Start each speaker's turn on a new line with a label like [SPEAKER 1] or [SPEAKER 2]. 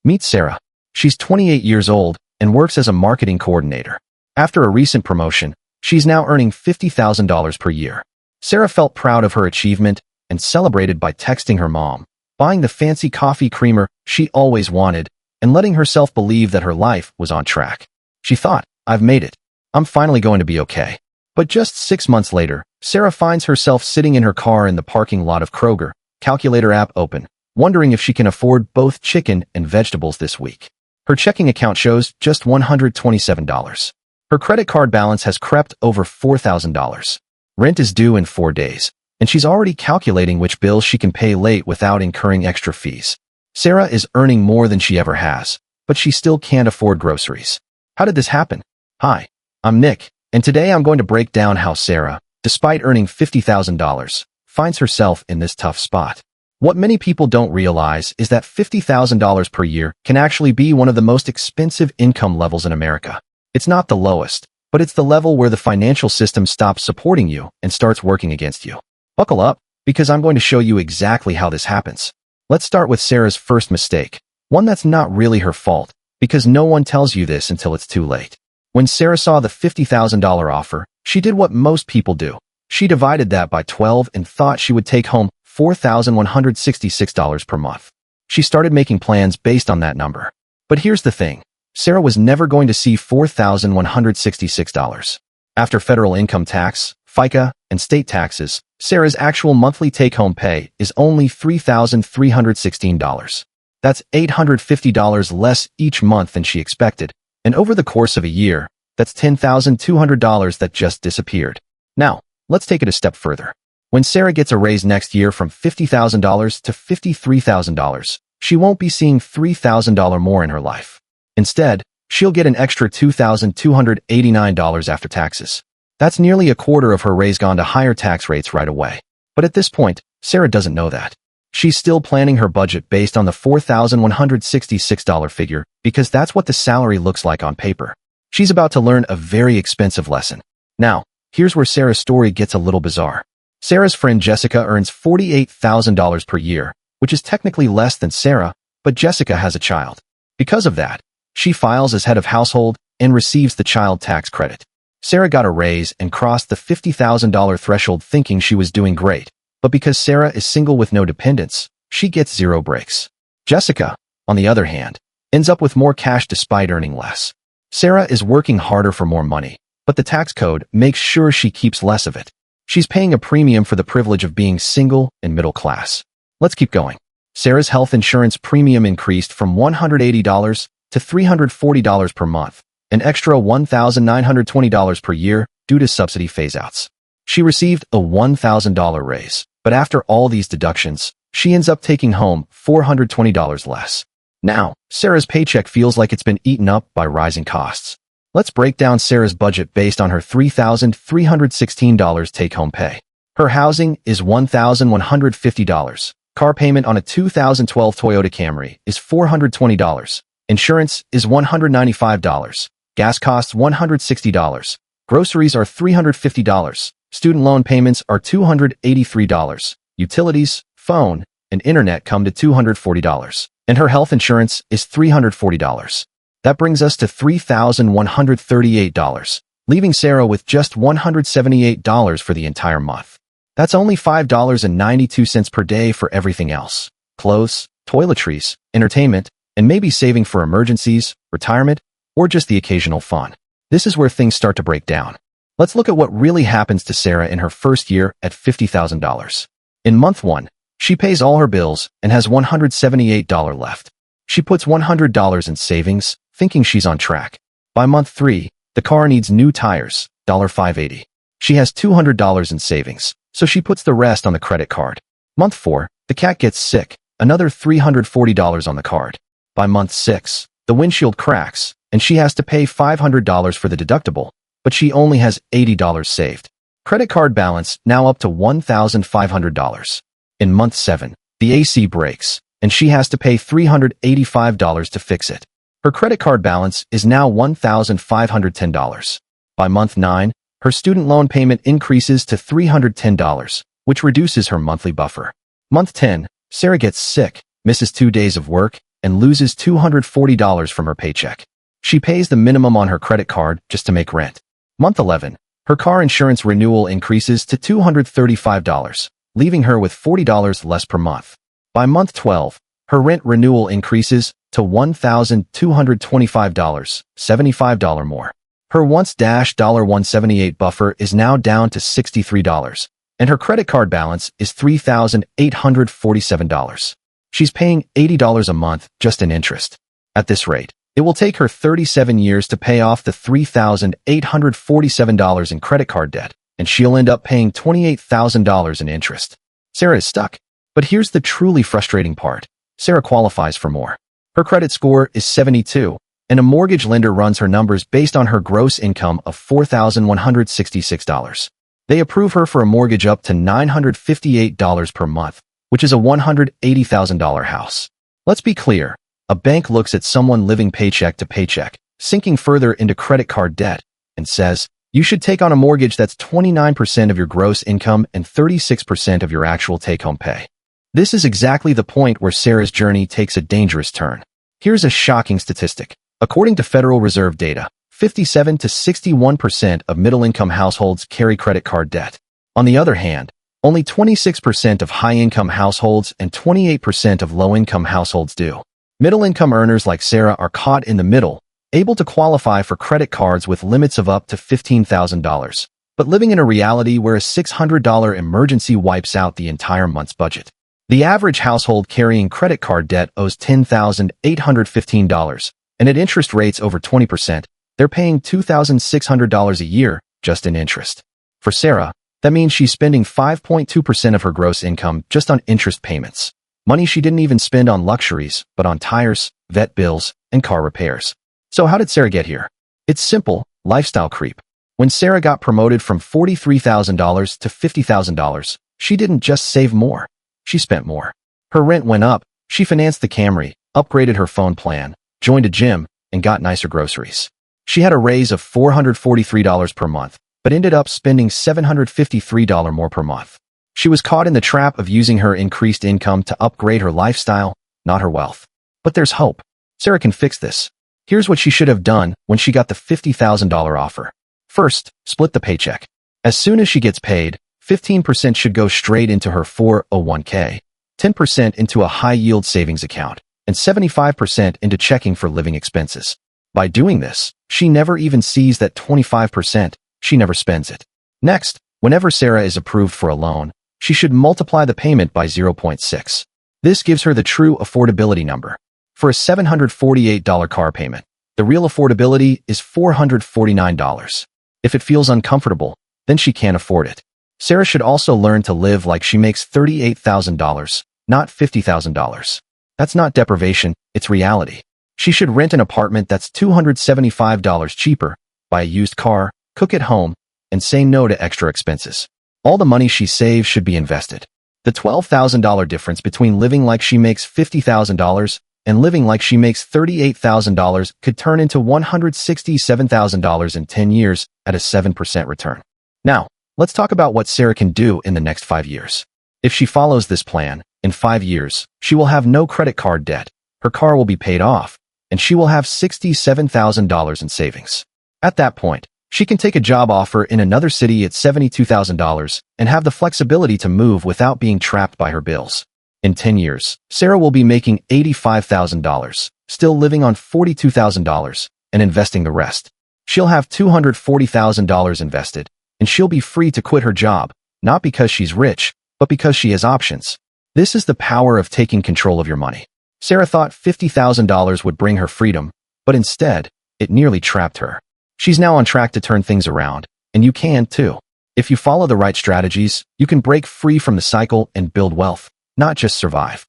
[SPEAKER 1] Meet Sarah. She's 28 years old and works as a marketing coordinator. After a recent promotion, she's now earning $50,000 per year. Sarah felt proud of her achievement and celebrated by texting her mom, buying the fancy coffee creamer she always wanted, and letting herself believe that her life was on track. She thought, "I've made it. I'm finally going to be okay." But just 6 months later, Sarah finds herself sitting in her car in the parking lot of Kroger, calculator app open, wondering if she can afford both chicken and vegetables this week. Her checking account shows just $127. Her credit card balance has crept over $4,000. Rent is due in 4 days, and she's already calculating which bills she can pay late without incurring extra fees. Sarah is earning more than she ever has, but she still can't afford groceries. How did this happen? Hi, I'm Nick, and today I'm going to break down how Sarah, despite earning $50,000, finds herself in this tough spot. What many people don't realize is that $50,000 per year can actually be one of the most expensive income levels in America. It's not the lowest, but it's the level where the financial system stops supporting you and starts working against you. Buckle up, because I'm going to show you exactly how this happens. Let's start with Sarah's first mistake, one that's not really her fault, because no one tells you this until it's too late. When Sarah saw the $50,000 offer, she did what most people do. She divided that by 12 and thought she would take home $4,166 per month. She started making plans based on that number. But here's the thing. Sarah was never going to see $4,166. After federal income tax, FICA, and state taxes, Sarah's actual monthly take-home pay is only $3,316. That's $850 less each month than she expected, and over the course of a year, that's $10,200 that just disappeared. Now, let's take it a step further. When Sarah gets a raise next year from $50,000 to $53,000, she won't be seeing $3,000 more in her life. Instead, she'll get an extra $2,289 after taxes. That's nearly a quarter of her raise gone to higher tax rates right away. But at this point, Sarah doesn't know that. She's still planning her budget based on the $4,166 figure because that's what the salary looks like on paper. She's about to learn a very expensive lesson. Now, here's where Sarah's story gets a little bizarre. Sarah's friend Jessica earns $48,000 per year, which is technically less than Sarah, but Jessica has a child. Because of that, she files as head of household and receives the child tax credit. Sarah got a raise and crossed the $50,000 threshold thinking she was doing great, but because Sarah is single with no dependents, she gets zero breaks. Jessica, on the other hand, ends up with more cash despite earning less. Sarah is working harder for more money, but the tax code makes sure she keeps less of it. She's paying a premium for the privilege of being single and middle class. Let's keep going. Sarah's health insurance premium increased from $180 to $340 per month, an extra $1,920 per year due to subsidy phaseouts. She received a $1,000 raise, but after all these deductions, she ends up taking home $420 less. Now, Sarah's paycheck feels like it's been eaten up by rising costs. Let's break down Sarah's budget based on her $3,316 take-home pay. Her housing is $1,150. Car payment on a 2012 Toyota Camry is $420. Insurance is $195. Gas costs $160. Groceries are $350. Student loan payments are $283. Utilities, phone, and internet come to $240. And her health insurance is $340. That brings us to $3,138, leaving Sarah with just $178 for the entire month. That's only $5.92 per day for everything else: clothes, toiletries, entertainment, and maybe saving for emergencies, retirement, or just the occasional fun. This is where things start to break down. Let's look at what really happens to Sarah in her first year at $50,000. In month 1, she pays all her bills and has $178 left. She puts $100 in savings, thinking she's on track. By month 3, the car needs new tires, $580. She has $200 in savings, so she puts the rest on the credit card. Month 4, the cat gets sick, another $340 on the card. By month 6, the windshield cracks, and she has to pay $500 for the deductible, but she only has $80 saved. Credit card balance now up to $1,500. In month 7, the AC breaks, and she has to pay $385 to fix it. Her credit card balance is now $1,510. By month 9, her student loan payment increases to $310, which reduces her monthly buffer. Month 10, Sarah gets sick, misses 2 days of work, and loses $240 from her paycheck. She pays the minimum on her credit card just to make rent. Month 11. Her car insurance renewal increases to $235, leaving her with $40 less per month. By month 12, her rent renewal increases to $1,225, $75 more. Her once $178 buffer is now down to $63, and her credit card balance is $3,847. She's paying $80 a month just in interest. At this rate, it will take her 37 years to pay off the $3,847 in credit card debt, and she'll end up paying $28,000 in interest. Sarah is stuck. But here's the truly frustrating part. Sarah qualifies for more. Her credit score is 72, and a mortgage lender runs her numbers based on her gross income of $4,166. They approve her for a mortgage up to $958 per month, which is a $180,000 house. Let's be clear. A bank looks at someone living paycheck to paycheck, sinking further into credit card debt, and says, you should take on a mortgage that's 29% of your gross income and 36% of your actual take-home pay. This is exactly the point where Sarah's journey takes a dangerous turn. Here's a shocking statistic. According to Federal Reserve data, 57 to 61% of middle-income households carry credit card debt. On the other hand, only 26% of high-income households and 28% of low-income households do. Middle-income earners like Sarah are caught in the middle, able to qualify for credit cards with limits of up to $15,000, but living in a reality where a $600 emergency wipes out the entire month's budget. The average household carrying credit card debt owes $10,815, and at interest rates over 20%, they're paying $2,600 a year just in interest. For Sarah, that means she's spending 5.2% of her gross income just on interest payments. Money she didn't even spend on luxuries, but on tires, vet bills, and car repairs. So how did Sarah get here? It's simple, lifestyle creep. When Sarah got promoted from $43,000 to $50,000, she didn't just save more. She spent more. Her rent went up, she financed the Camry, upgraded her phone plan, joined a gym, and got nicer groceries. She had a raise of $443 per month, but ended up spending $753 more per month. She was caught in the trap of using her increased income to upgrade her lifestyle, not her wealth. But there's hope. Sarah can fix this. Here's what she should have done when she got the $50,000 offer. First, split the paycheck. As soon as she gets paid, 15% should go straight into her 401k, 10% into a high-yield savings account, and 75% into checking for living expenses. By doing this, she never even sees that 25%, she never spends it. Next, whenever Sarah is approved for a loan, she should multiply the payment by 0.6. This gives her the true affordability number. For a $748 car payment, the real affordability is $449. If it feels uncomfortable, then she can't afford it. Sarah should also learn to live like she makes $38,000, not $50,000. That's not deprivation, it's reality. She should rent an apartment that's $275 cheaper, buy a used car, cook at home, and say no to extra expenses. All the money she saves should be invested. The $12,000 difference between living like she makes $50,000 and living like she makes $38,000 could turn into $167,000 in 10 years at a 7% return. Now, let's talk about what Sarah can do in the next 5 years. If she follows this plan, in 5 years, she will have no credit card debt, her car will be paid off, and she will have $67,000 in savings. At that point, she can take a job offer in another city at $72,000 and have the flexibility to move without being trapped by her bills. In 10 years, Sarah will be making $85,000, still living on $42,000, and investing the rest. She'll have $240,000 invested, and she'll be free to quit her job, not because she's rich, but because she has options. This is the power of taking control of your money. Sarah thought $50,000 would bring her freedom, but instead, it nearly trapped her. She's now on track to turn things around, and you can too. If you follow the right strategies, you can break free from the cycle and build wealth, not just survive.